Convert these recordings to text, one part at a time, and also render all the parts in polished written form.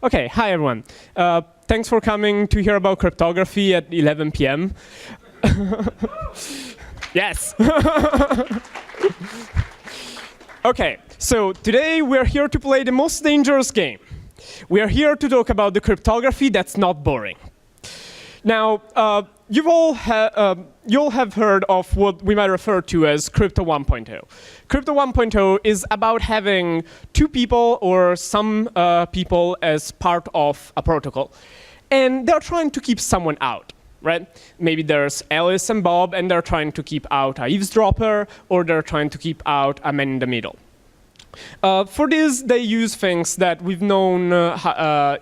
Okay, hi everyone. Thanks for coming to hear about cryptography at 11 p.m. Yes. Okay, so today we're here to play the most dangerous game. We are here to talk about the cryptography that's not boring. Now, you'll have heard of what we might refer to as Crypto 1.0. Crypto 1.0 is about having two people or some people as part of a protocol, and they're trying to keep someone out, right? Maybe there's Alice and Bob, and they're trying to keep out a eavesdropper, or they're trying to keep out a man in the middle. For this, they use things that we've known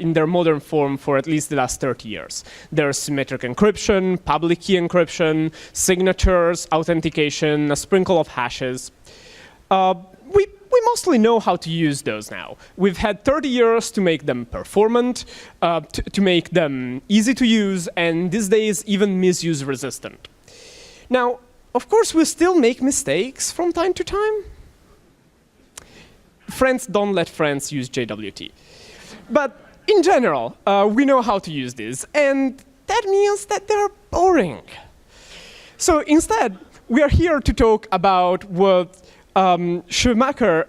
in their modern form for at least the last 30 years. There's symmetric encryption, public key encryption, signatures, authentication, a sprinkle of hashes. We mostly know how to use those now. We've had 30 years to make them performant, to make them easy to use, and these days even misuse resistant. Now, of course, we still make mistakes from time to time. Friends don't let friends use JWT. But in general, we know how to use this, and that means that they're boring. So instead, we are here to talk about what Schumacher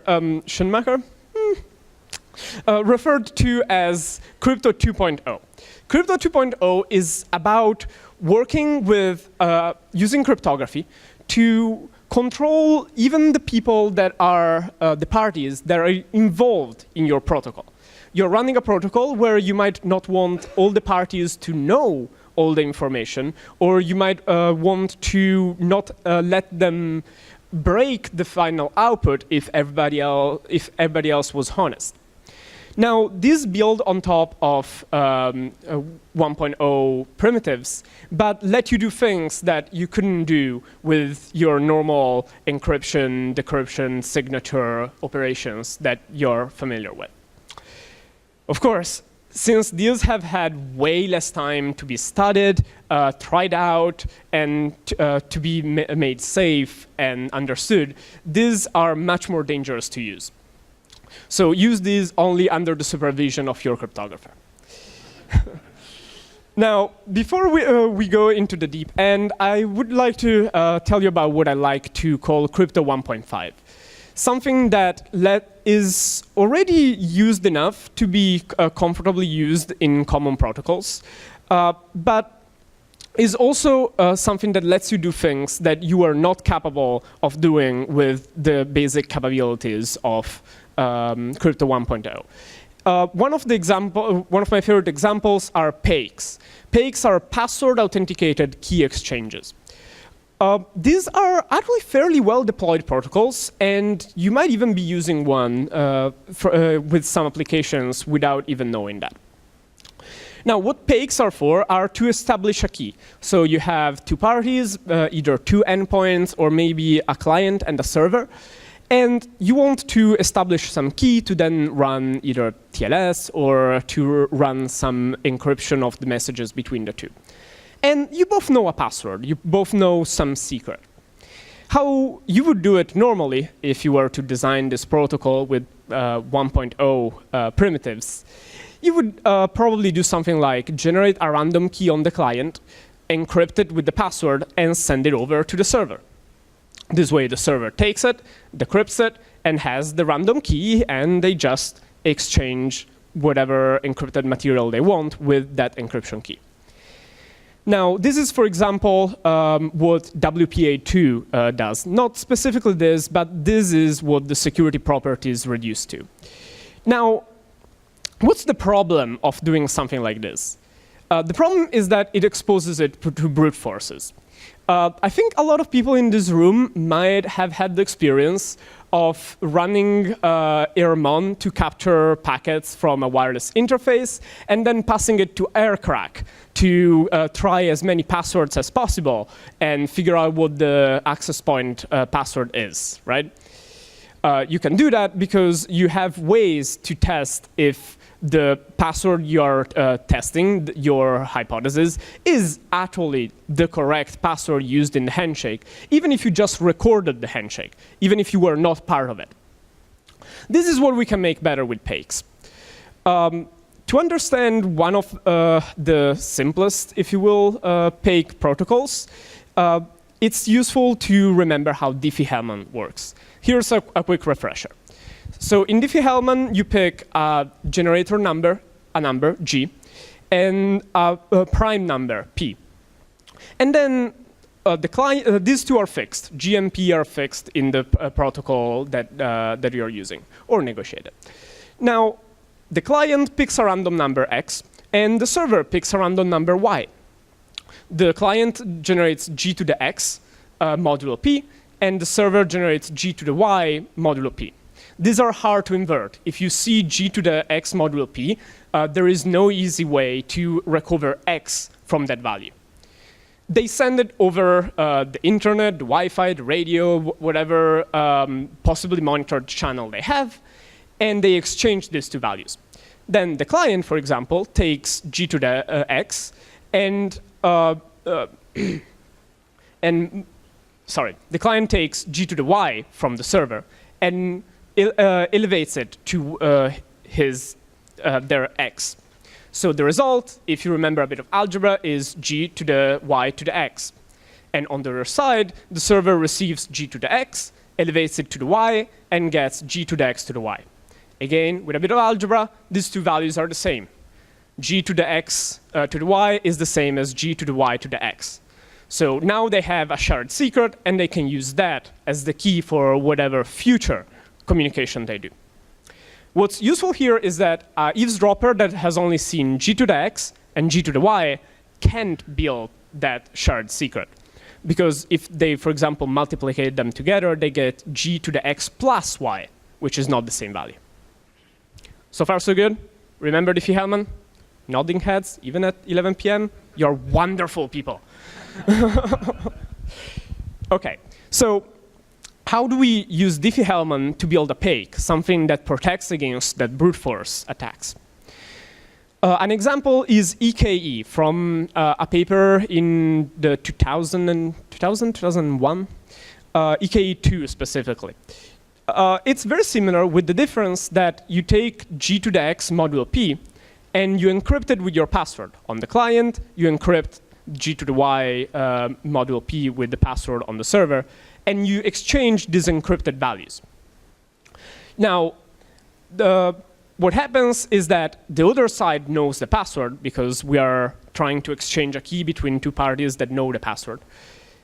referred to as Crypto 2.0. Crypto 2.0 is about working with using cryptography to control even the people that are the parties that are involved in your protocol. You're running a protocol where you might not want all the parties to know all the information, or you might want to not let them break the final output if everybody else was honest. Now, this build on top of 1.0 primitives, but let you do things that you couldn't do with your normal encryption, decryption, signature operations that you're familiar with. Of course, since these have had way less time to be studied, tried out, and to be made safe and understood, these are much more dangerous to use. So use these only under the supervision of your cryptographer. Now, before we go into the deep end, I would like to tell you about what I like to call Crypto 1.5. Something that is already used enough to be comfortably used in common protocols, but is also something that lets you do things that you are not capable of doing with the basic capabilities of Crypto 1.0. One of my favorite examples are PAKEs. PAKEs are password-authenticated key exchanges. These are actually fairly well-deployed protocols, and you might even be using one with some applications without even knowing that. Now, what PAKEs are for are to establish a key. So you have two parties, either two endpoints or maybe a client and a server. And you want to establish some key to then run either TLS or to run some encryption of the messages between the two. And you both know a password. You both know some secret. How you would do it normally if you were to design this protocol with 1.0 primitives, you would probably do something like generate a random key on the client, encrypt it with the password, and send it over to the server. This way, the server takes it, decrypts it, and has the random key, and they just exchange whatever encrypted material they want with that encryption key. Now, this is, for example, what WPA2 does. Not specifically this, but this is what the security properties reduce to. Now, what's the problem of doing something like this? The problem is that it exposes it to brute forces. I think a lot of people in this room might have had the experience of running AirMon to capture packets from a wireless interface and then passing it to AirCrack to try as many passwords as possible and figure out what the access point password is, right? You can do that because you have ways to test if the password you're testing, your hypothesis, is actually the correct password used in the handshake, even if you just recorded the handshake, even if you were not part of it. This is what we can make better with PAKEs. To understand one of the simplest, if you will, PAKE protocols, it's useful to remember how Diffie-Hellman works. Here's a quick refresher. So in Diffie-Hellman, you pick a generator number, a number, G, and a prime number, P. And then the client, these two are fixed. G and P are fixed in the protocol that you're using, or negotiated. Now, the client picks a random number X, and the server picks a random number Y. The client generates G to the X modulo P, and the server generates G to the Y modulo P. These are hard to invert. If you see G to the X modulo P, there is no easy way to recover X from that value. They send it over the internet, the Wi-Fi, the radio, whatever possibly monitored channel they have, and they exchange these two values. Then the client, for example, takes G to the X and the client takes G to the Y from the server and elevates it to their X. So the result, if you remember a bit of algebra, is G to the Y to the X. And on the other side, the server receives G to the X, elevates it to the Y, and gets G to the X to the Y. Again, with a bit of algebra, these two values are the same. G to the X to the Y is the same as G to the Y to the X. So now they have a shared secret, and they can use that as the key for whatever future communication they do. What's useful here is that an eavesdropper that has only seen G to the X and G to the Y can't build that shared secret. Because if they, for example, multiplicate them together, they get G to the X plus Y, which is not the same value. So far, so good? Remember Diffie-Hellman? Nodding heads, even at 11 p.m.? You're wonderful people. OK, so how do we use Diffie-Hellman to build a PAKE, something that protects against that brute force attacks? An example is EKE from a paper in the 2001, EKE2 specifically. It's very similar with the difference that you take G to the X modulo P and you encrypt it with your password. On the client, you encrypt G to the Y modulo P with the password on the server, and you exchange these encrypted values. Now, what happens is that the other side knows the password because we are trying to exchange a key between two parties that know the password.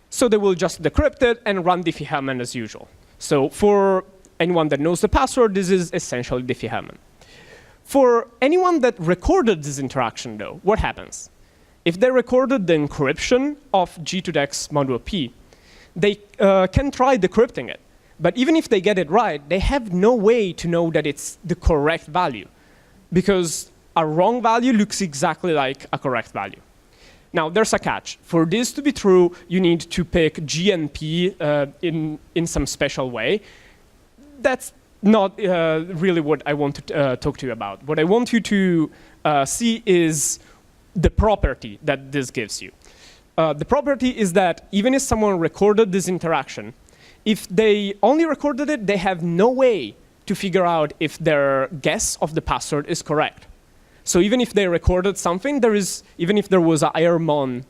So they will just decrypt it and run Diffie-Hellman as usual. So for anyone that knows the password, this is essentially Diffie-Hellman. For anyone that recorded this interaction, though, what happens? If they recorded the encryption of G to the X modulo P, they can try decrypting it. But even if they get it right, they have no way to know that it's the correct value, because a wrong value looks exactly like a correct value. Now, there's a catch. For this to be true, you need to pick G and P in some special way. That's not really what I want to talk to you about. What I want you to see is the property that this gives you. The property is that even if someone recorded this interaction, if they only recorded it, they have no way to figure out if their guess of the password is correct. So even if they recorded something, even if there was an AirMon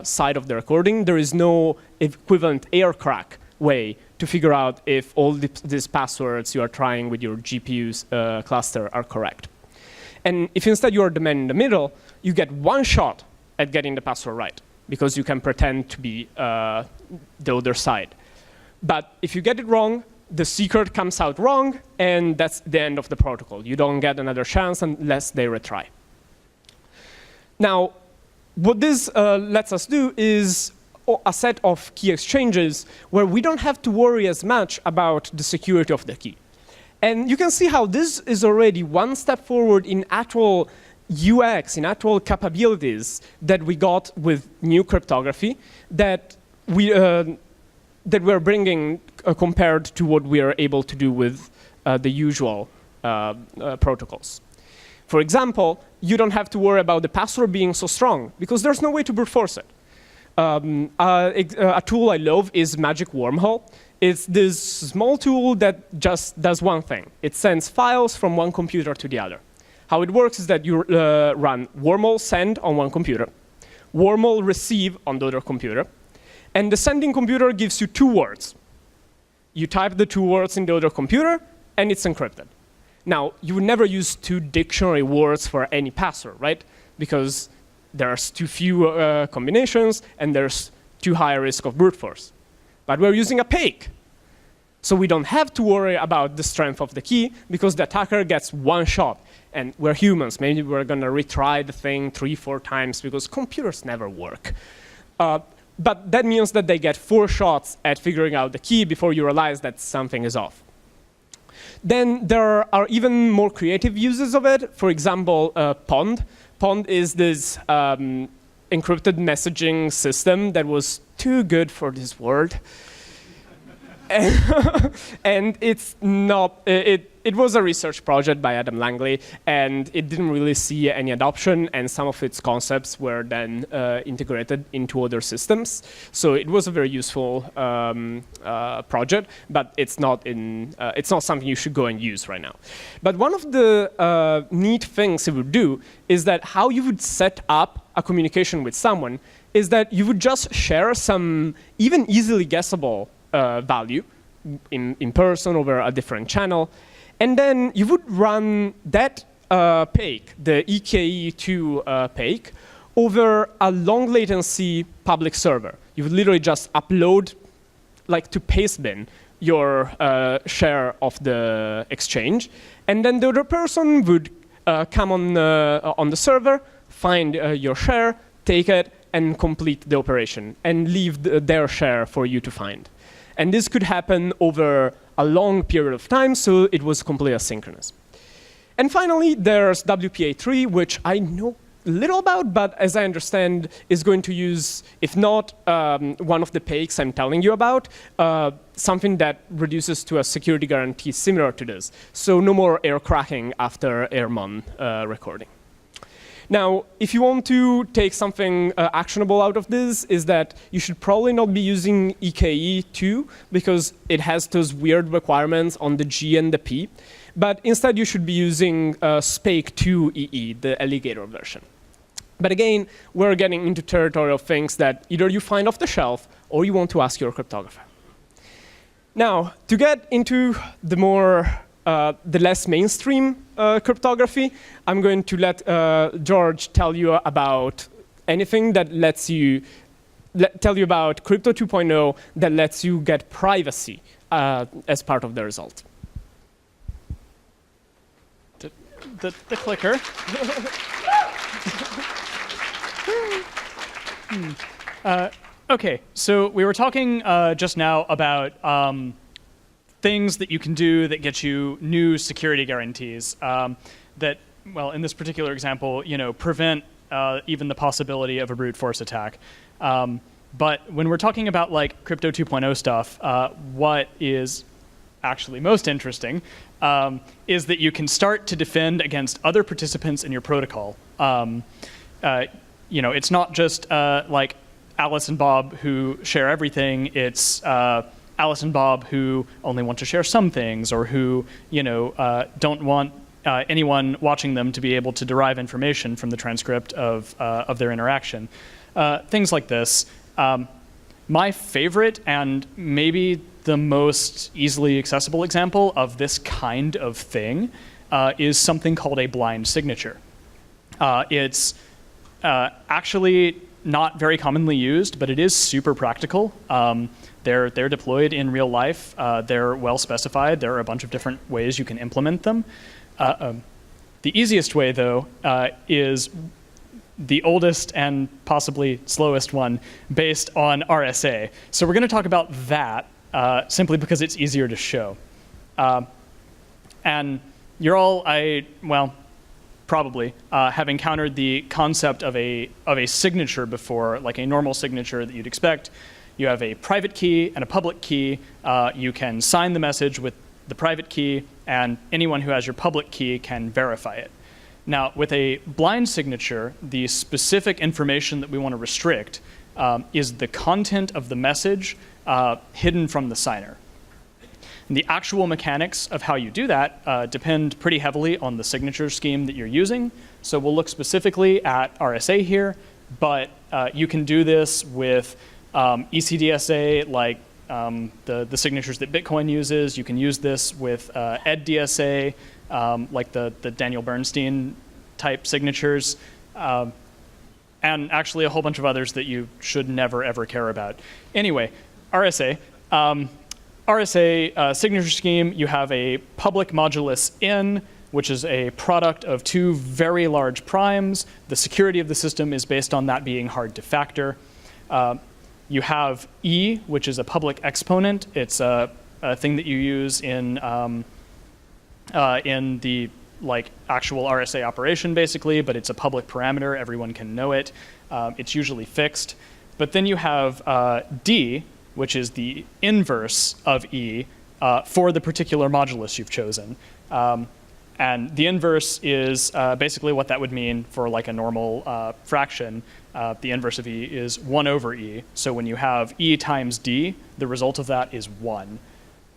side of the recording, there is no equivalent aircrack way to figure out if all these passwords you are trying with your GPU's cluster are correct. And if instead you are the man in the middle, you get one shot at getting the password right, because you can pretend to be the other side. But if you get it wrong, the secret comes out wrong, and that's the end of the protocol. You don't get another chance unless they retry. Now, what this lets us do is a set of key exchanges where we don't have to worry as much about the security of the key. And you can see how this is already one step forward in actual UX, in actual capabilities that we got with new cryptography that we're bringing compared to what we are able to do with the usual protocols. For example, you don't have to worry about the password being so strong, because there's no way to brute force it. A tool I love is Magic Wormhole. It's this small tool that just does one thing. It sends files from one computer to the other. How it works is that you run wormhole send on one computer, wormhole receive on the other computer, and the sending computer gives you 2 words. You type the 2 words in the other computer, and it's encrypted. Now, you would never use 2 dictionary words for any password, right? Because there's too few combinations, and there's too high a risk of brute force. But we're using a PAKE. So we don't have to worry about the strength of the key, because the attacker gets 1 shot. And we're humans. Maybe we're going to retry the thing 3, 4 times, because computers never work. But that means that they get 4 shots at figuring out the key before you realize that something is off. Then there are even more creative uses of it. For example, Pond. Pond is this encrypted messaging system that was too good for this world. And it's not, it was a research project by Adam Langley, and it didn't really see any adoption, and some of its concepts were then integrated into other systems. So it was a very useful project, but it's not something you should go and use right now. But one of the neat things it would do is that how you would set up a communication with someone is that you would just share some even easily guessable value in person over a different channel. And then you would run that PAKE, the EKE2 PAKE, over a long latency public server. You would literally just upload, like to pastebin, your share of the exchange. And then the other person would come on the server, find your share, take it, and complete the operation, and leave their share for you to find. And this could happen over a long period of time, so it was completely asynchronous. And finally, there's WPA3, which I know little about, but as I understand, is going to use, if not one of the PAKEs I'm telling you about, something that reduces to a security guarantee similar to this. So no more air cracking after Airmon recording. Now, if you want to take something actionable out of this, is that you should probably not be using EKE2, because it has those weird requirements on the G and the P. But instead, you should be using SPAKE2EE, the alligator version. But again, we're getting into territory of things that either you find off the shelf, or you want to ask your cryptographer. Now, to get into the more the less mainstream cryptography, I'm going to let George tell you about anything that lets you tell you about Crypto 2.0 that lets you get privacy as part of the result. The clicker. OK, so we were talking just now about things that you can do that get you new security guarantees that, well, in this particular example, prevent even the possibility of a brute force attack. But when we're talking about like Crypto 2.0 stuff, what is actually most interesting is that you can start to defend against other participants in your protocol. It's not just like Alice and Bob who share everything. It's Alice and Bob who only want to share some things, or who don't want anyone watching them to be able to derive information from the transcript of their interaction. Things like this. My favorite and maybe the most easily accessible example of this kind of thing is something called a blind signature. It's actually not very commonly used, but it is super practical. They're deployed in real life. They're well specified. There are a bunch of different ways you can implement them. The easiest way, though, is the oldest and possibly slowest one based on RSA. So we're going to talk about that simply because it's easier to show. And you're all, probably have encountered the concept of a signature before, like a normal signature that you'd expect. You have a private key and a public key. You can sign the message with the private key, and anyone who has your public key can verify it. Now, with a blind signature, the specific information that we want to restrict is the content of the message hidden from the signer. And the actual mechanics of how you do that depend pretty heavily on the signature scheme that you're using. So we'll look specifically at RSA here, but you can do this with ECDSA, like the signatures that Bitcoin uses. You can use this with EDDSA, like the Daniel Bernstein type signatures, and actually a whole bunch of others that you should never, ever care about. Anyway, RSA. RSA signature scheme, you have a public modulus n, which is a product of two very large primes. The security of the system is based on that being hard to factor. You have E, which is a public exponent. It's a thing that you use in the actual RSA operation, basically, but it's a public parameter. Everyone can know it. It's usually fixed. But then you have D, which is the inverse of E for the particular modulus you've chosen. And the inverse is basically what that would mean for like a normal fraction. The inverse of E is 1 over E. So when you have E times D, the result of that is 1.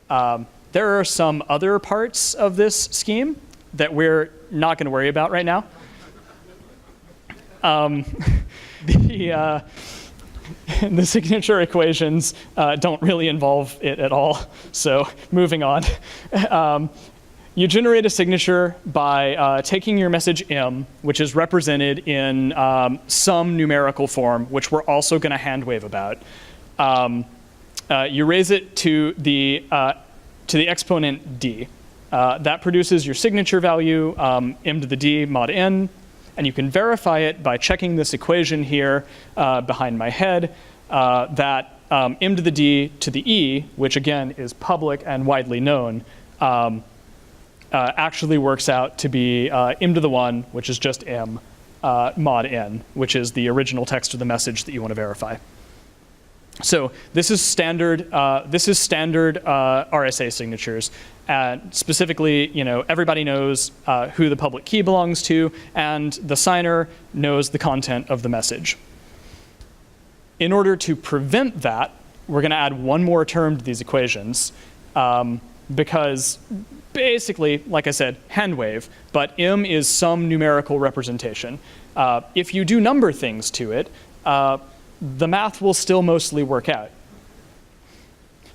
There are some other parts of this scheme that we're not going to worry about right now. The signature equations don't really involve it at all. So moving on. You generate a signature by taking your message M, which is represented in some numerical form, which we're also going to hand wave about. You raise it to the exponent D. That produces your signature value, m to the d mod n. And you can verify it by checking this equation here behind my head, that m to the d to the e, which again is public and widely known, actually works out to be m to the 1, which is just m, mod n, which is the original text of the message that you want to verify. So this is standard RSA signatures. Specifically, everybody knows who the public key belongs to, and the signer knows the content of the message. In order to prevent that, we're going to add one more term to these equations, because basically, like I said, hand wave, but M is some numerical representation. If you do number things to it, the math will still mostly work out.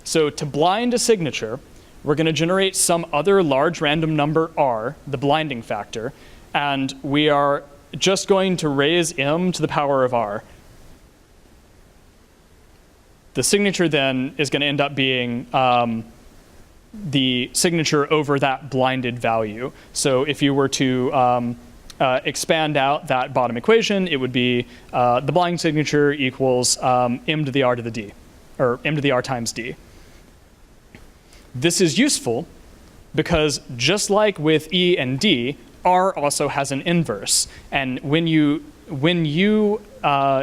So to blind a signature, we're going to generate some other large random number R, the blinding factor, and we are just going to raise M to the power of R. The signature then is going to end up being the signature over that blinded value. So if you were to expand out that bottom equation, it would be the blind signature equals m to the r to the d, or m to the r times d. This is useful because just like with E and D, R also has an inverse. And when you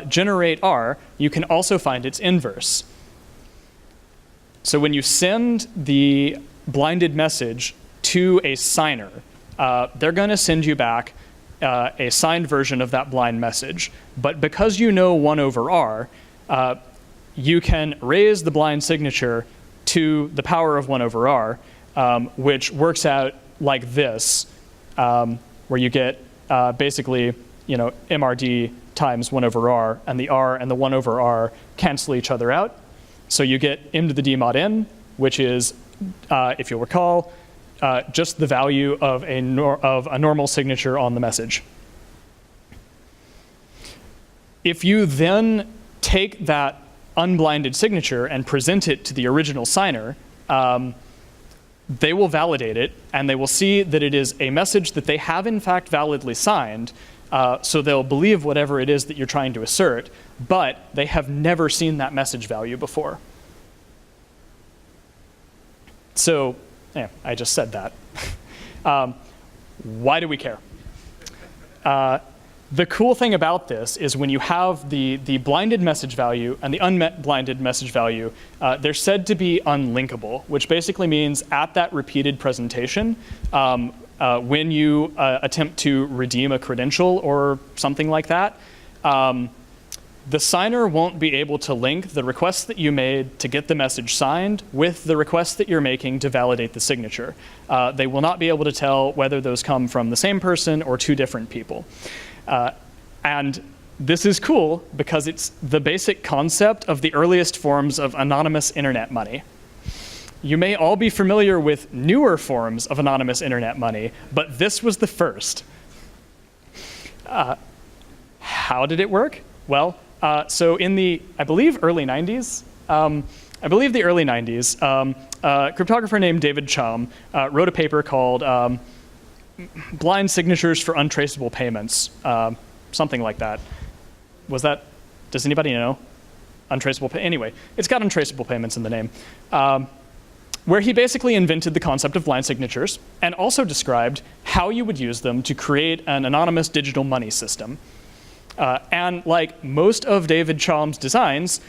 generate R, you can also find its inverse. So when you send the blinded message to a signer, they're going to send you back a signed version of that blind message. But because you know 1 over R, you can raise the blind signature to the power of 1 over R, which works out like this, where you get basically MRD times 1 over R, and the R and the 1 over R cancel each other out. So you get m to the d mod n, which is, if you'll recall, just the value of a normal signature on the message. If you then take that unblinded signature and present it to the original signer, they will validate it, and they will see that it is a message that they have in fact validly signed, so they'll believe whatever it is that you're trying to assert, but they have never seen that message value before. So, yeah, I just said that. Why do we care? The cool thing about this is when you have the blinded message value and the unblinded message value, they're said to be unlinkable, which basically means at that repeated presentation, when you attempt to redeem a credential or something like that, the signer won't be able to link the request that you made to get the message signed with the request that you're making to validate the signature. They will not be able to tell whether those come from the same person or two different people. And this is cool because it's the basic concept of the earliest forms of anonymous internet money. You may all be familiar with newer forms of anonymous internet money, but this was the first. How did it work? Well, so in the, I believe, early 90s, a cryptographer named David Chaum wrote a paper called Blind Signatures for Untraceable Payments, something like that. Does anybody know? Anyway, it's got untraceable payments in the name. Where he basically invented the concept of blind signatures and also described how you would use them to create an anonymous digital money system. And like most of David Chaum's designs,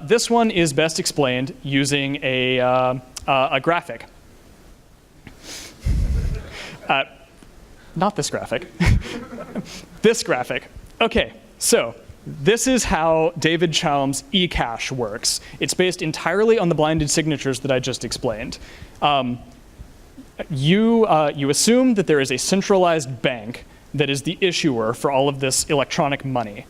this one is best explained using a graphic. Not this graphic. This graphic. OK, so this is how David Chaum's eCash works. It's based entirely on the blinded signatures that I just explained. You assume that there is a centralized bank that is the issuer for all of this electronic money.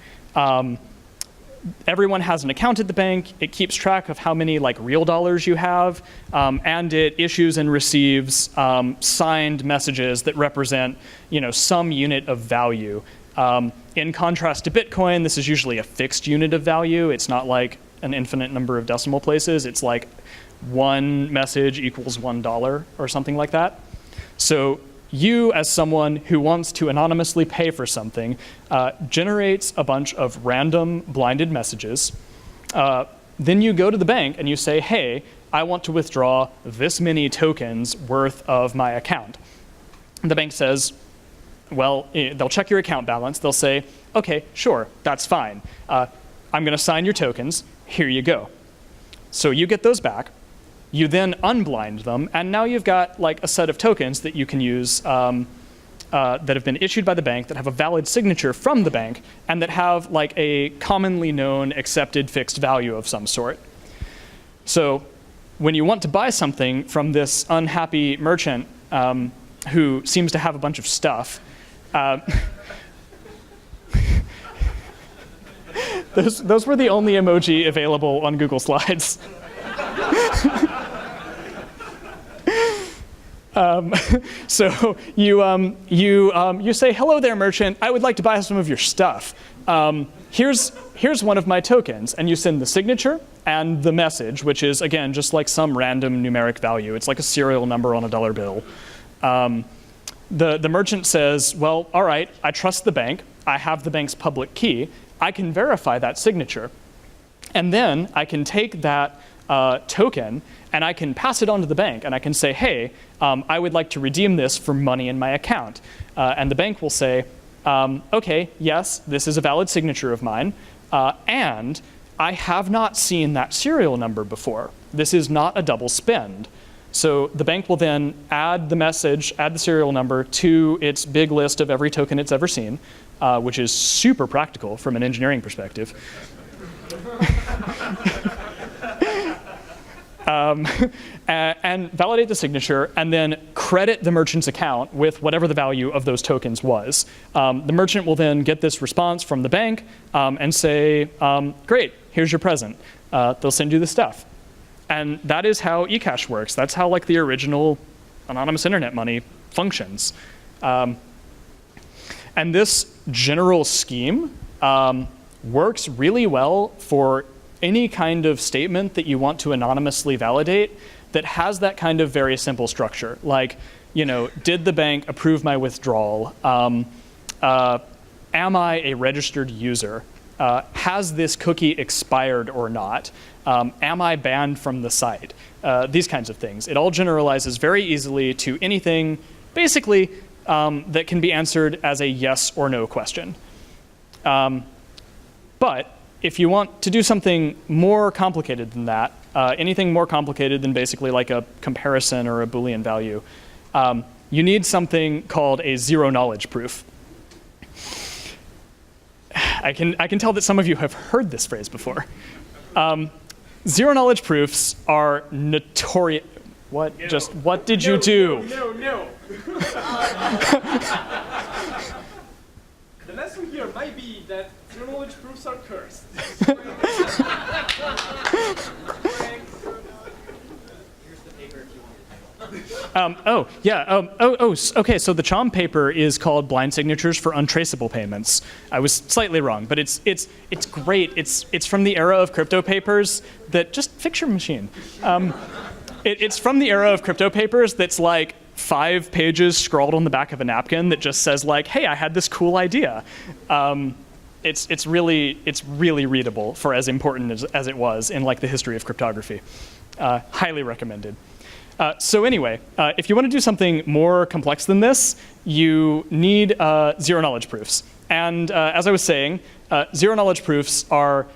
Everyone has an account at the bank. It keeps track of how many real dollars you have, and it issues and receives signed messages that represent some unit of value. In contrast to Bitcoin, this is usually a fixed unit of value. It's not like an infinite number of decimal places. It's like one message equals $1 or something like that. So you, as someone who wants to anonymously pay for something, generates a bunch of random blinded messages. Then you go to the bank and you say, hey, I want to withdraw this many tokens worth of my account. And the bank says, well, they'll check your account balance. They'll say, OK, sure, that's fine. I'm going to sign your tokens. Here you go. So you get those back. You then unblind them. And now you've got a set of tokens that you can use that have been issued by the bank, that have a valid signature from the bank, and that have a commonly known accepted fixed value of some sort. So when you want to buy something from this unhappy merchant who seems to have a bunch of stuff, those were the only emoji available on Google Slides. So you say, hello there, merchant. I would like to buy some of your stuff. Here's one of my tokens. And you send the signature and the message, which is, again, just like some random numeric value. It's like a serial number on a dollar bill. The merchant says, well, all right, I trust the bank. I have the bank's public key. I can verify that signature. And then I can take that token and I can pass it on to the bank. And I can say, hey, I would like to redeem this for money in my account. And the bank will say, OK, yes, this is a valid signature of mine. And I have not seen that serial number before. This is not a double spend. So the bank will then add the message, add the serial number to its big list of every token it's ever seen, which is super practical from an engineering perspective. And validate the signature, and then credit the merchant's account with whatever the value of those tokens was. The merchant will then get this response from the bank and say, great, here's your present. They'll send you the stuff. And that is how eCash works. That's how the original anonymous internet money functions. And this general scheme works really well for any kind of statement that you want to anonymously validate that has that kind of very simple structure. Did the bank approve my withdrawal? Am I a registered user? Has this cookie expired or not? Am I banned from the site? These kinds of things. It all generalizes very easily to anything, basically, that can be answered as a yes or no question. But if you want to do something more complicated than that, anything more complicated than basically a comparison or a Boolean value, you need something called a zero-knowledge proof. I can tell that some of you have heard this phrase before. Zero-knowledge proofs are notorious. What? No. Just what did you do? No. The lesson here might be that zero-knowledge proofs are cursed. Okay, so the CHOM paper is called Blind Signatures for Untraceable Payments. I was slightly wrong, but it's great. It's from the era of crypto papers that, just fix your machine. It's from the era of crypto papers that's like 5 pages scrawled on the back of a napkin that just says like, hey, I had this cool idea. It's really readable for as important as it was in like the history of cryptography. Highly recommended. So anyway, if you want to do something more complex than this, you need zero-knowledge proofs. And as I was saying, zero-knowledge proofs are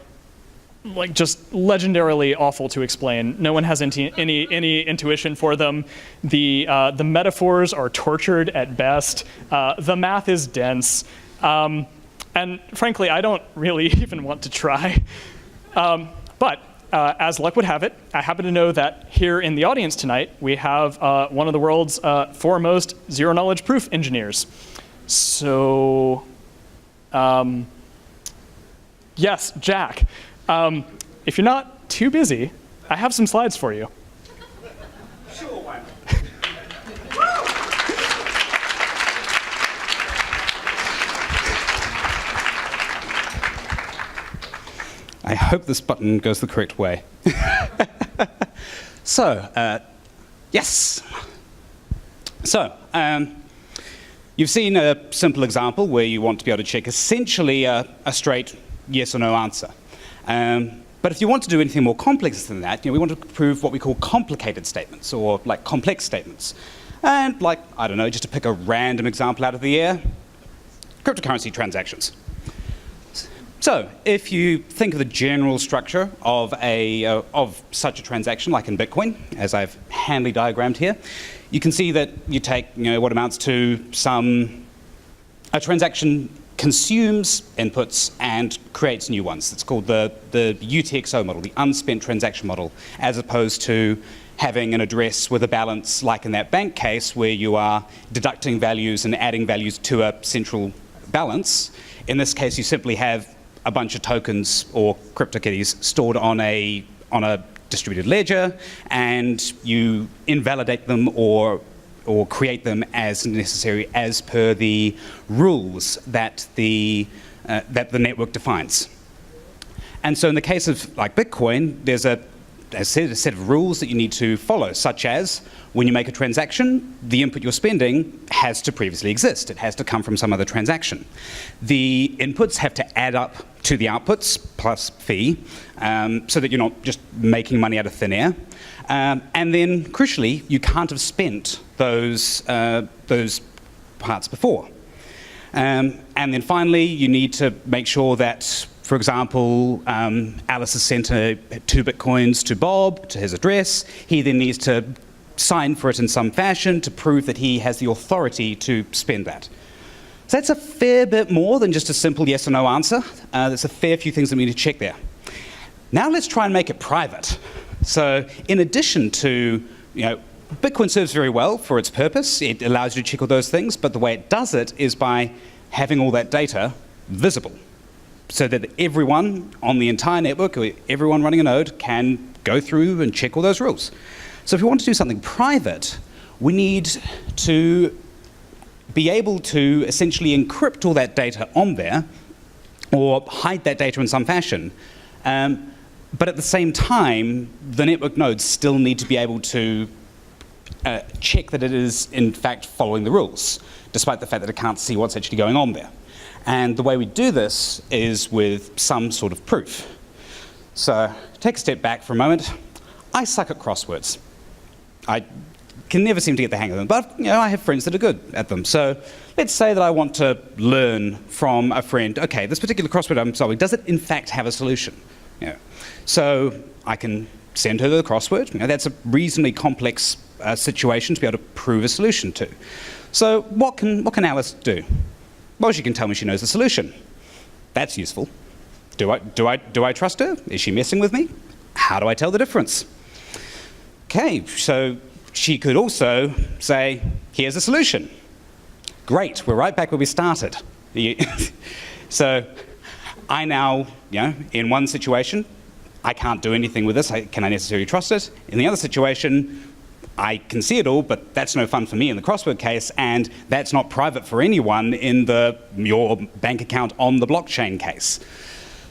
like just legendarily awful to explain. No one has any intuition for them. The metaphors are tortured at best. The math is dense. And frankly, I don't really even want to try. But as luck would have it, I happen to know that here in the audience tonight, we have one of the world's foremost zero-knowledge proof engineers. So, yes, Jack. If you're not too busy, I have some slides for you. Sure, why not? I hope this button goes the correct way. So, yes. So, you've seen a simple example where you want to be able to check essentially a straight yes or no answer. But if you want to do anything more complex than that, we want to prove what we call complicated statements, or like complex statements. And like, I don't know, just to pick a random example out of the air, cryptocurrency transactions. So, if you think of the general structure of such a transaction, like in Bitcoin, as I've handily diagrammed here, you can see that you take what amounts to a transaction consumes inputs and creates new ones. It's called the UTXO model, the unspent transaction model, as opposed to having an address with a balance, like in that bank case, where you are deducting values and adding values to a central balance. In this case, you simply have a bunch of tokens or CryptoKitties stored on a distributed ledger, and you invalidate them or create them as necessary as per the rules that the network defines. And so in the case of like Bitcoin, there's a set of rules that you need to follow, such as when you make a transaction, the input you're spending has to previously exist. It has to come from some other transaction. The inputs have to add up to the outputs plus fee, so that you're not just making money out of thin air. And then, crucially, you can't have spent those parts before. And then finally, you need to make sure that, for example, Alice has sent 2 Bitcoins to Bob, to his address. He then needs to sign for it in some fashion to prove that he has the authority to spend that. So that's a fair bit more than just a simple yes or no answer. There's a fair few things that we need to check there. Now let's try and make it private. So in addition to, Bitcoin serves very well for its purpose. It allows you to check all those things, but the way it does it is by having all that data visible, so that everyone on the entire network, or everyone running a node, can go through and check all those rules. So if we want to do something private, we need to be able to essentially encrypt all that data on there, or hide that data in some fashion. But at the same time, the network nodes still need to be able to check that it is, in fact, following the rules, despite the fact that it can't see what's actually going on there. And the way we do this is with some sort of proof. So take a step back for a moment. I suck at crosswords. I can never seem to get the hang of them, but I have friends that are good at them. So let's say that I want to learn from a friend, okay, this particular crossword I'm solving, does it in fact have a solution? So I can send her the crossword. That's a reasonably complex situation to be able to prove a solution to. So what can Alice do? Well, she can tell me she knows the solution. That's useful. Do I trust her? Is she messing with me? How do I tell the difference? Okay, so she could also say, here's a solution. Great, we're right back where we started. So I now, in one situation, I can't do anything with this. Can I necessarily trust it? In the other situation, I can see it all, but that's no fun for me in the crossword case, and that's not private for anyone in your bank account on the blockchain case.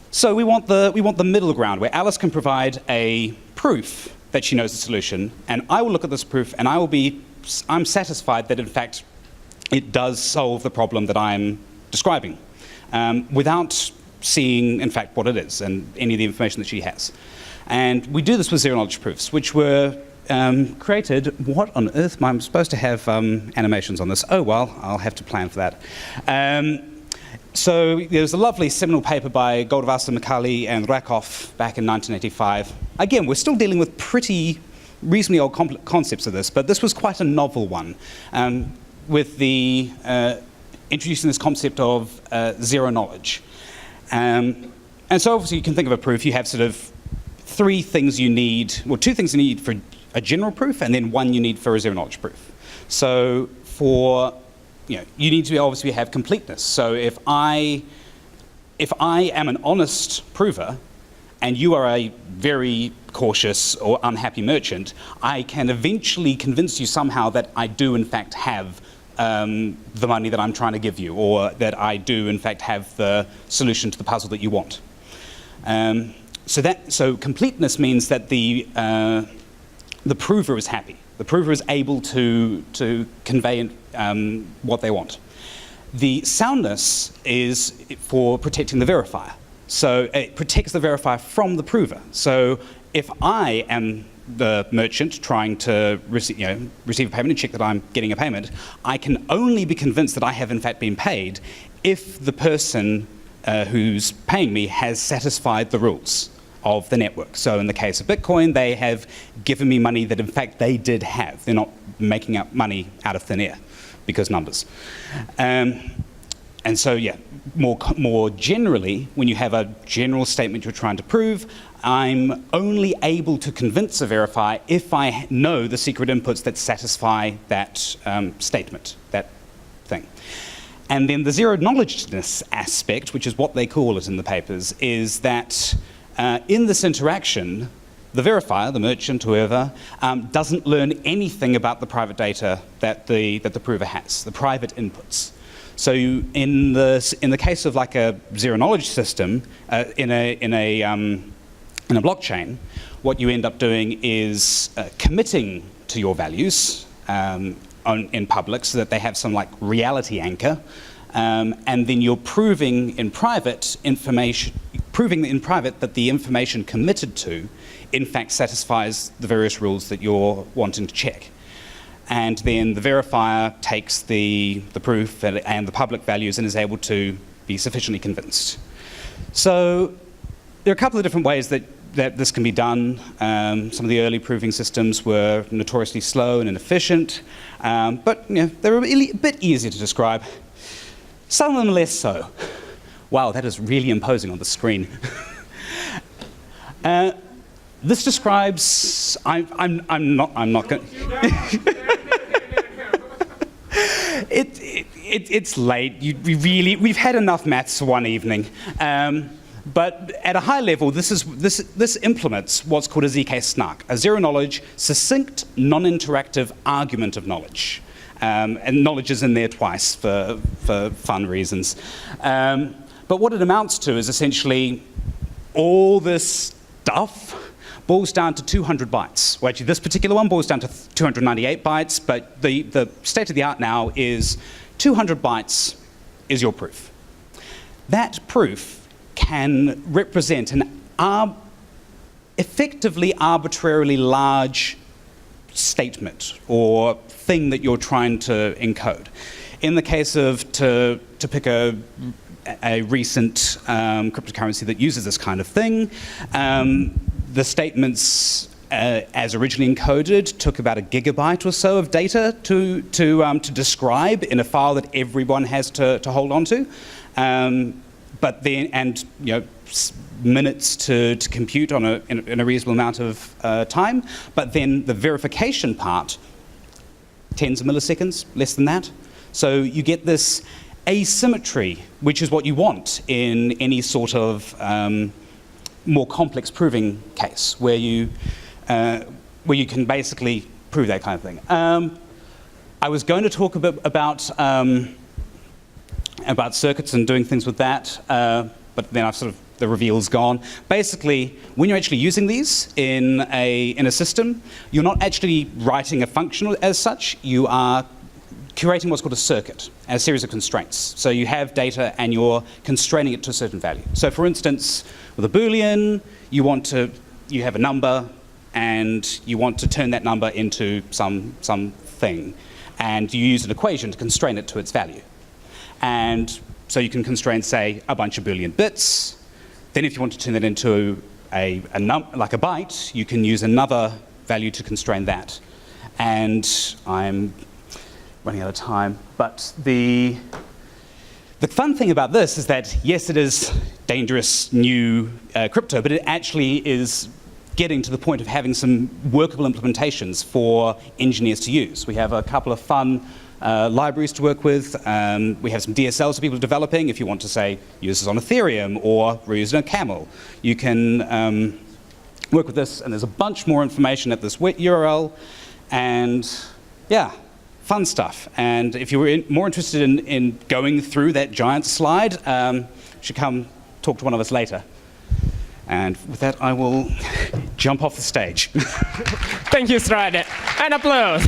So we want the middle ground where Alice can provide a proof that she knows the solution, and I will look at this proof and I'm satisfied that in fact it does solve the problem that I'm describing, without seeing in fact what it is and any of the information that she has. And we do this with zero-knowledge proofs, which were created. What on earth? I'm supposed to have animations on this. Oh well, I'll have to plan for that. So there's a lovely seminal paper by Goldwasser, Macaulay, and Rakoff back in 1985. Again, we're still dealing with pretty reasonably old concepts of this, but this was quite a novel one, with the introducing this concept of zero knowledge. And so obviously you can think of a proof. You have sort of three things you need, well, two things you need for a general proof, and then one you need for a zero knowledge proof. So for you need to obviously have completeness. So if I am an honest prover, and you are a very cautious or unhappy merchant, I can eventually convince you somehow that I do in fact have the money that I'm trying to give you, or that I do in fact have the solution to the puzzle that you want. So completeness means that the prover is happy. The prover is able to convey what they want. The soundness is for protecting the verifier. So it protects the verifier from the prover. So if I am the merchant trying to receive a payment and check that I'm getting a payment, I can only be convinced that I have in fact been paid if the person who's paying me has satisfied the rules of the network. So in the case of Bitcoin, they have given me money that in fact they did have. They're not making up money out of thin air because numbers. And so yeah, more generally, when you have a general statement you're trying to prove, I'm only able to convince a verifier if I know the secret inputs that satisfy that statement, that thing. And then the zero-knowledgeness aspect, which is what they call it in the papers, is that in this interaction, the verifier, the merchant, whoever, doesn't learn anything about the private data that the prover has, the private inputs. So in the case of like a zero-knowledge system in a blockchain, what you end up doing is committing to your values in public so that they have some like reality anchor, and then you're proving in private that the information committed to in fact satisfies the various rules that you're wanting to check. And then the verifier takes the proof and the public values and is able to be sufficiently convinced. So there are a couple of different ways that this can be done. Some of the early proving systems were notoriously slow and inefficient, but they're a bit easier to describe. Some of them less so. Wow, that is really imposing on the screen. This describes. I'm not going. It's late. We've had enough maths for one evening. But at a high level, this implements what's called a ZK SNARK, a zero-knowledge, succinct, non-interactive argument of knowledge. And knowledge is in there twice for fun reasons. But what it amounts to is essentially all this stuff boils down to 200 bytes. Well, actually, this particular one boils down to 298 bytes, but the state of the art now is 200 bytes is your proof. That proof can represent an effectively arbitrarily large statement or thing that you're trying to encode. In the case of, to pick a recent cryptocurrency that uses this kind of thing, the statements as originally encoded took about 1 gigabyte or so of data to describe in a file that everyone has to hold on to. but then, and minutes to compute in a reasonable amount of time, but then the verification part, tens of milliseconds, less than that. So you get this asymmetry, which is what you want in any sort of more complex proving case, where you can basically prove that kind of thing. I was going to talk a bit about circuits and doing things with that, but then the reveal's gone. Basically, when you're actually using these in a system, you're not actually writing a function as such. You are curating what's called a circuit, a series of constraints. So you have data and you're constraining it to a certain value. So for instance, with a Boolean, you have a number and you want to turn that number into something. And you use an equation to constrain it to its value. And so you can constrain, say, a bunch of Boolean bits. Then if you want to turn that into like a byte, you can use another value to constrain that. And I'm running out of time. But the fun thing about this is that, yes, it is dangerous new crypto, but it actually is getting to the point of having some workable implementations for engineers to use. We have a couple of fun libraries to work with. We have some DSLs that people are developing. If you want to, say, use this on Ethereum or reuse it on Camel, you can work with this, and there's a bunch more information at this URL, and yeah, fun stuff. And if you were more interested in going through that giant slide, you should come talk to one of us later. And with that, I will jump off the stage. Thank you, Strade. And applause.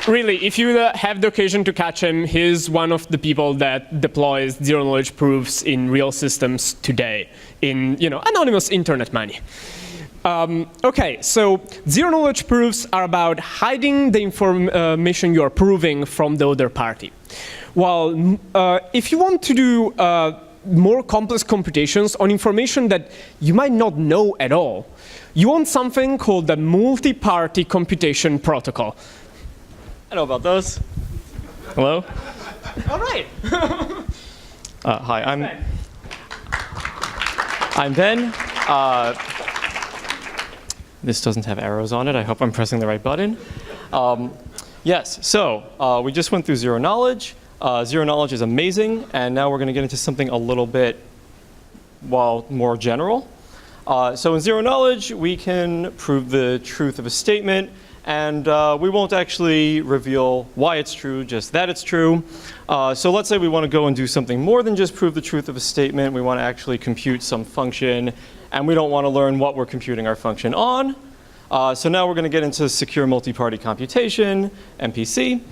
Really, if you have the occasion to catch him, he's one of the people that deploys zero-knowledge proofs in real systems today in anonymous internet money. Okay, so zero-knowledge proofs are about hiding the information you're proving from the other party. Well, if you want to do more complex computations on information that you might not know at all, you want something called the multi-party computation protocol. I know about those. Hello? All right. Hi, I'm Ben. This doesn't have arrows on it. I hope I'm pressing the right button. Yes, so we just went through zero knowledge. Zero knowledge is amazing, and now we're going to get into something a little bit, more general. So in zero knowledge, we can prove the truth of a statement, and we won't actually reveal why it's true, just that it's true. So let's say we want to go and do something more than just prove the truth of a statement. We want to actually compute some function, and we don't want to learn what we're computing our function on. So now we're going to get into secure multi-party computation, MPC.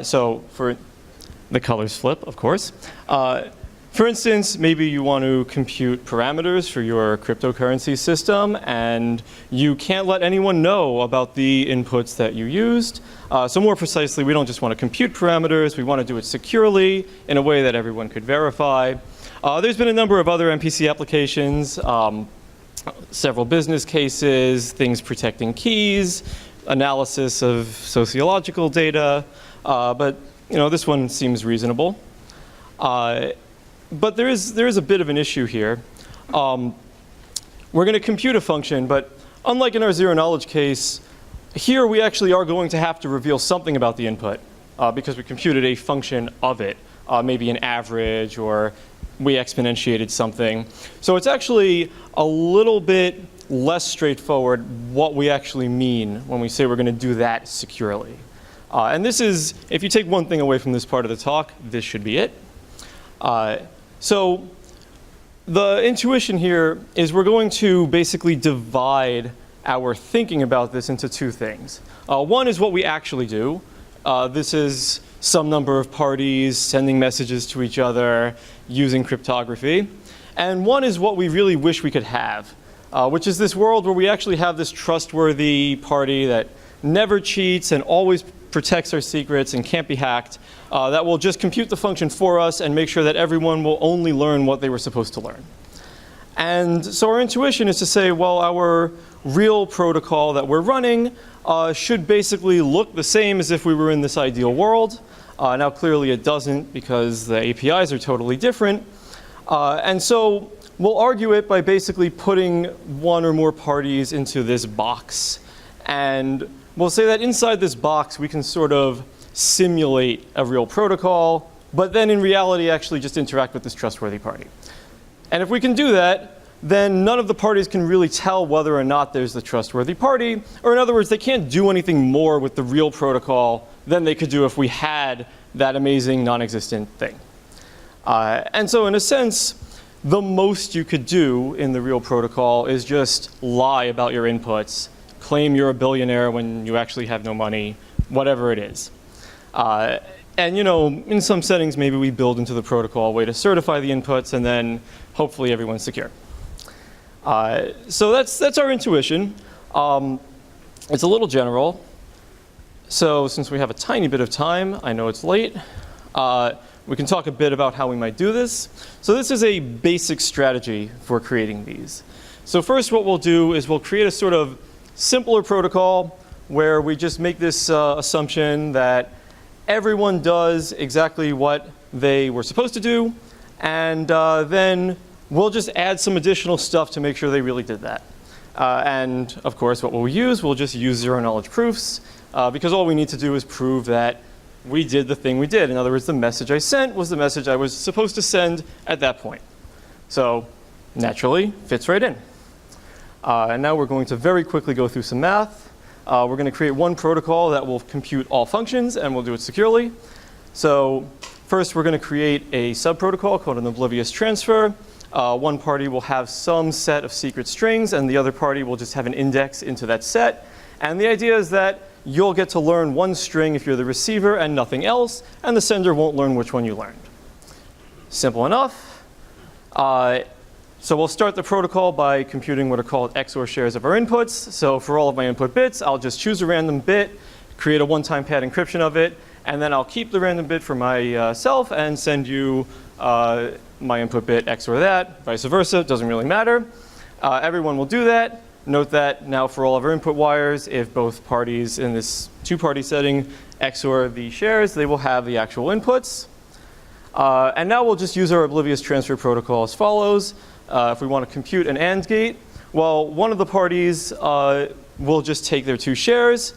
So for the colors flip, of course. For instance, maybe you want to compute parameters for your cryptocurrency system, and you can't let anyone know about the inputs that you used. So more precisely, we don't just want to compute parameters. We want to do it securely in a way that everyone could verify. There's been a number of other MPC applications, several business cases, things protecting keys, analysis of sociological data. But this one seems reasonable. But there is a bit of an issue here. We're going to compute a function, but unlike in our zero knowledge case, here we actually are going to have to reveal something about the input because we computed a function of it, maybe an average, or we exponentiated something. So it's actually a little bit less straightforward what we actually mean when we say we're going to do that securely. And this is, if you take one thing away from this part of the talk, this should be it. So the intuition here is we're going to basically divide our thinking about this into two things. One is what we actually do. This is some number of parties sending messages to each other using cryptography. And one is what we really wish we could have, which is this world where we actually have this trustworthy party that never cheats and always protects our secrets and can't be hacked, that will just compute the function for us and make sure that everyone will only learn what they were supposed to learn. And so our intuition is to say, well, our real protocol that we're running should basically look the same as if we were in this ideal world. Now, clearly it doesn't because the APIs are totally different. And so we'll argue it by basically putting one or more parties into this box. And we'll say that inside this box, we can sort of simulate a real protocol, but then in reality actually just interact with this trustworthy party. And if we can do that, then none of the parties can really tell whether or not there's the trustworthy party. Or in other words, they can't do anything more with the real protocol than they could do if we had that amazing non-existent thing. And so in a sense, the most you could do in the real protocol is just lie about your inputs, claim you're a billionaire when you actually have no money, whatever it is. And you know, in some settings, maybe we build into the protocol a way to certify the inputs, and then hopefully everyone's secure. So that's our intuition. It's a little general. So since we have a tiny bit of time, I know it's late, we can talk a bit about how we might do this. So this is a basic strategy for creating these. So first what we'll do is we'll create a sort of simpler protocol where we just make this assumption that everyone does exactly what they were supposed to do, and then we'll just add some additional stuff to make sure they really did that. And of course, what we'll use, we'll just use zero-knowledge proofs, because all we need to do is prove that we did the thing we did. In other words, the message I sent was the message I was supposed to send at that point. So naturally, fits right in. And now we're going to very quickly go through some math. We're going to create one protocol that will compute all functions, and we'll do it securely. So first, we're going to create a sub-protocol called an oblivious transfer. One party will have some set of secret strings, and the other party will just have an index into that set. And the idea is that you'll get to learn one string if you're the receiver and nothing else, and the sender won't learn which one you learned. Simple enough. So we'll start the protocol by computing what are called XOR shares of our inputs. So for all of my input bits, I'll just choose a random bit, create a one-time pad encryption of it, and then I'll keep the random bit for myself and send you my input bit XOR that, vice versa, it doesn't really matter. Everyone will do that. Note that now for all of our input wires, if both parties in this two-party setting XOR the shares, they will have the actual inputs. And now we'll just use our oblivious transfer protocol as follows. If we want to compute an AND gate, well, one of the parties will just take their two shares,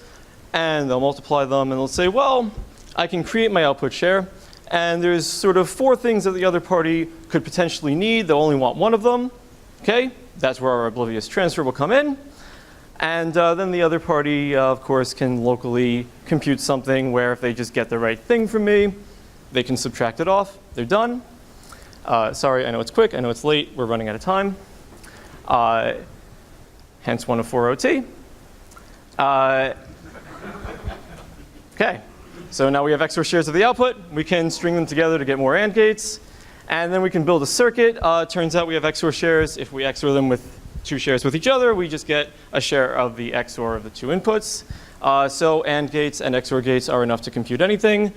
and they'll multiply them, and they'll say, well, I can create my output share, and there's sort of four things that the other party could potentially need. They'll only want one of them. Okay? That's where our oblivious transfer will come in. And then the other party, of course, can locally compute something where if they just get the right thing from me, they can subtract it off. They're done. Sorry, I know it's quick. I know it's late. We're running out of time. Hence 1 of 4 OT. Okay. So now we have XOR shares of the output. We can string them together to get more AND gates. And then we can build a circuit. Turns out we have XOR shares. If we XOR them with two shares with each other, we just get a share of the XOR of the two inputs. So AND gates and XOR gates are enough to compute anything.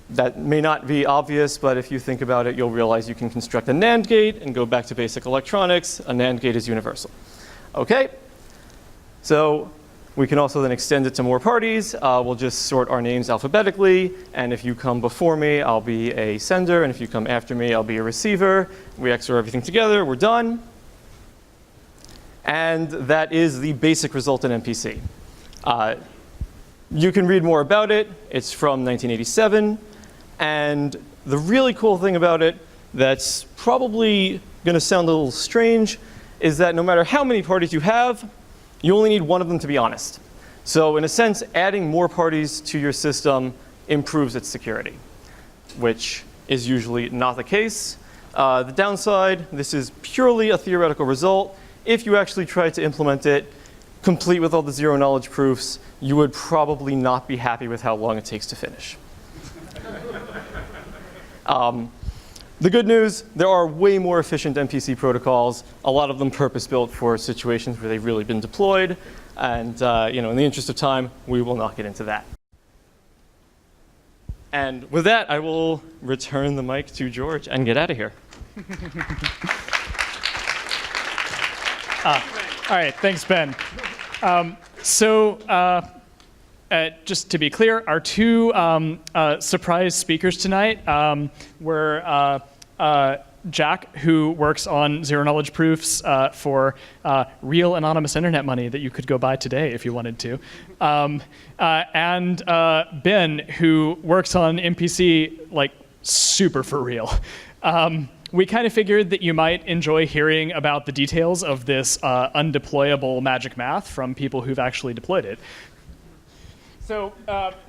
That may not be obvious, but if you think about it, you'll realize you can construct a NAND gate and go back to basic electronics. A NAND gate is universal. Okay? So we can also then extend it to more parties. We'll just sort our names alphabetically. And if you come before me, I'll be a sender. And if you come after me, I'll be a receiver. We XOR everything together. We're done. And that is the basic result in MPC. You can read more about it. It's from 1987. And the really cool thing about it that's probably going to sound a little strange is that no matter how many parties you have, you only need one of them to be honest. So in a sense, adding more parties to your system improves its security, which is usually not the case. The downside, this is purely a theoretical result. If you actually tried to implement it, complete with all the zero-knowledge proofs, you would probably not be happy with how long it takes to finish. The good news, there are way more efficient MPC protocols, a lot of them purpose-built for situations where they've really been deployed. And in the interest of time, we will not get into that. And with that, I will return the mic to George and get out of here. All right, thanks, Ben. just to be clear, our two surprise speakers tonight were Jack, who works on zero-knowledge proofs for real anonymous internet money that you could go buy today if you wanted to, and Ben, who works on MPC like super for real. We kind of figured that you might enjoy hearing about the details of this undeployable magic math from people who've actually deployed it. So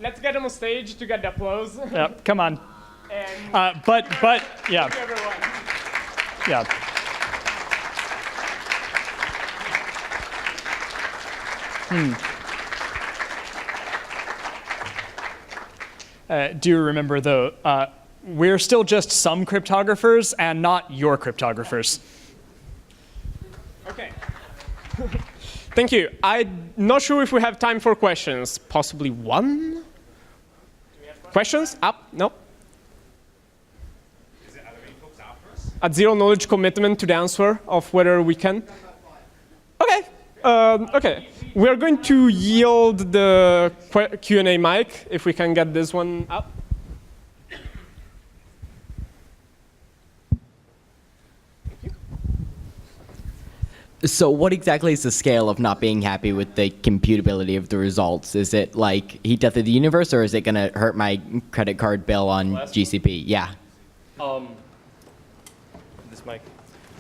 let's get on stage to get the applause. Yep, come on. And But yeah. thank you, everyone. Yeah. Do you remember, though, we're still just some cryptographers and not your cryptographers. Okay. Thank you. I'm not sure if we have time for questions. Possibly one? Questions? Up? No? At zero knowledge commitment to the answer of whether we can. Okay. Okay. We're going to yield the Q&A mic if we can get this one up. So what exactly is the scale of not being happy with the computability of the results? Is it like heat death of the universe, or is it going to hurt my credit card bill on GCP? Yeah. This mic.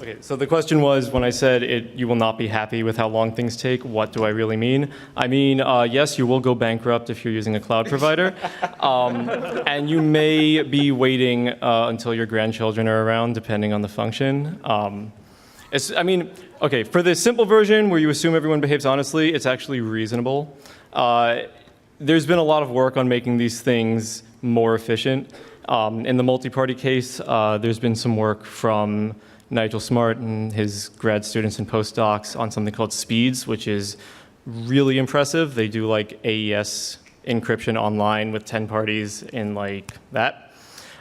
Okay, so the question was, when I said you will not be happy with how long things take, what do I really mean? I mean, yes, you will go bankrupt if you're using a cloud provider, and you may be waiting until your grandchildren are around, depending on the function. I mean, okay, for the simple version where you assume everyone behaves honestly, it's actually reasonable. There's been a lot of work on making these things more efficient. In the multi-party case, there's been some work from Nigel Smart and his grad students and postdocs on something called speeds, which is really impressive. They do like AES encryption online with 10 parties in like that.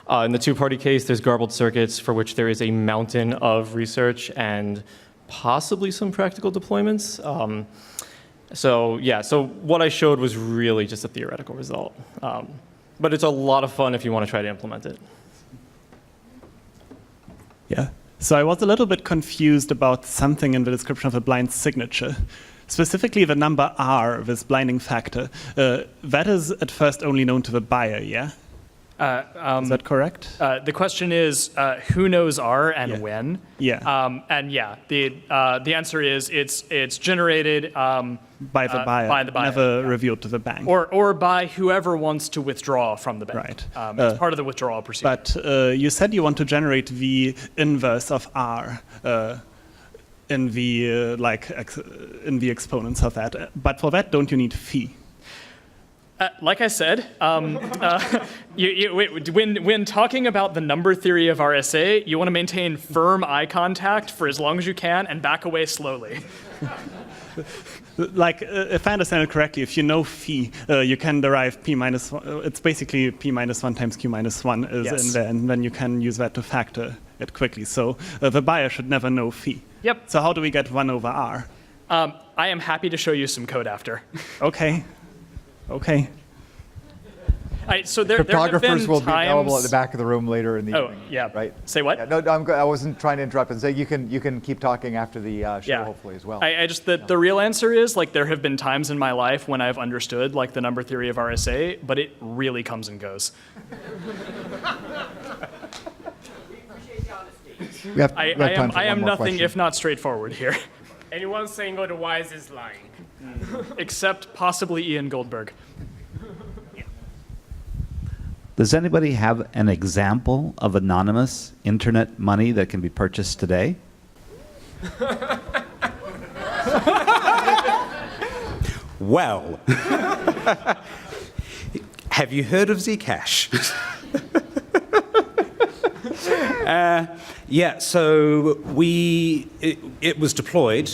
In the two-party case, there's garbled circuits for which there is a mountain of research and possibly some practical deployments. So yeah, so what I showed was really just a theoretical result. But it's a lot of fun if you want to try to implement it. Yeah. So I was a little bit confused about something in the description of a blind signature. Specifically the number R, this blinding factor. That is at first only known to the buyer, yeah? Is that correct? The question is, who knows R and Yeah. when? Yeah. And yeah, the answer is it's generated By the buyer. by the buyer, Never yeah. revealed to the bank. or by whoever wants to withdraw from the bank. Right. It's part of the withdrawal procedure. But you said you want to generate the inverse of R in the in the exponents of that. But for that, don't you need phi? Like I said, when talking about the number theory of RSA, you want to maintain firm eye contact for as long as you can and back away slowly. Like, if I understand it correctly, if you know phi, you can derive p minus 1. It's basically p minus 1 times q minus 1 is Yes. in there, and then you can use that to factor it quickly. So the buyer should never know phi. Yep. So how do we get 1 over r? I am happy to show you some code after. Okay. Okay. So there have Cryptographers been will be available at times- the back of the room later in the Oh, evening. yeah. Right? Say what? Yeah, no, I wasn't trying to interrupt and say you can keep talking after the show, Yeah. hopefully, as well. The real answer is, like, there have been times in my life when I've understood, like, the number theory of RSA, but it really comes and goes. We have I time for am one more nothing question. if not straightforward here, Anyone saying otherwise is lying. except possibly Ian Goldberg. Does anybody have an example of anonymous internet money that can be purchased today? Well, have you heard of Zcash? Yeah, so it was deployed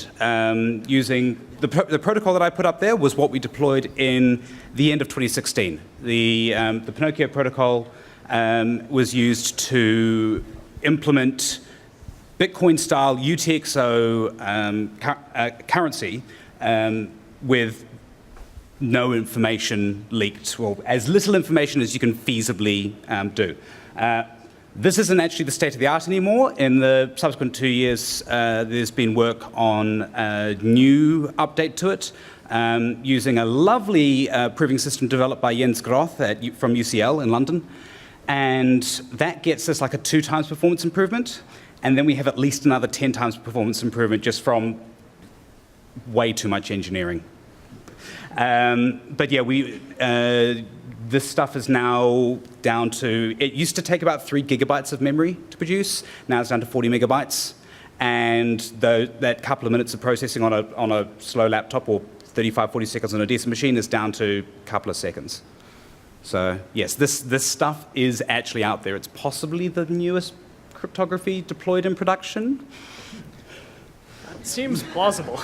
using the protocol that I put up there was what we deployed in the end of 2016. The Pinocchio protocol was used to implement Bitcoin-style UTXO currency with no information leaked, or as little information as you can feasibly do. This isn't actually the state of the art anymore. In the subsequent 2 years, there's been work on a new update to it, using a lovely proving system developed by Jens Groth from UCL in London. And that gets us like a 2 times performance improvement. And then we have at least another 10 times performance improvement just from way too much engineering. But yeah, this stuff is now down to, it used to take about 3 gigabytes of memory to produce. Now it's down to 40 megabytes. And that couple of minutes of processing on a slow laptop, or 35, 40 seconds on a decent machine, is down to a couple of seconds. So yes, this stuff is actually out there. It's possibly the newest cryptography deployed in production. Seems plausible.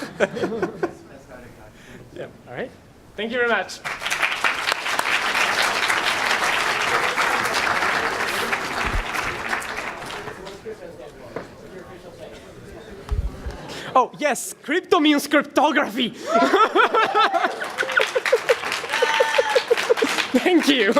Yeah. All right. Thank you very much. Oh, yes, crypto means cryptography. Thank you.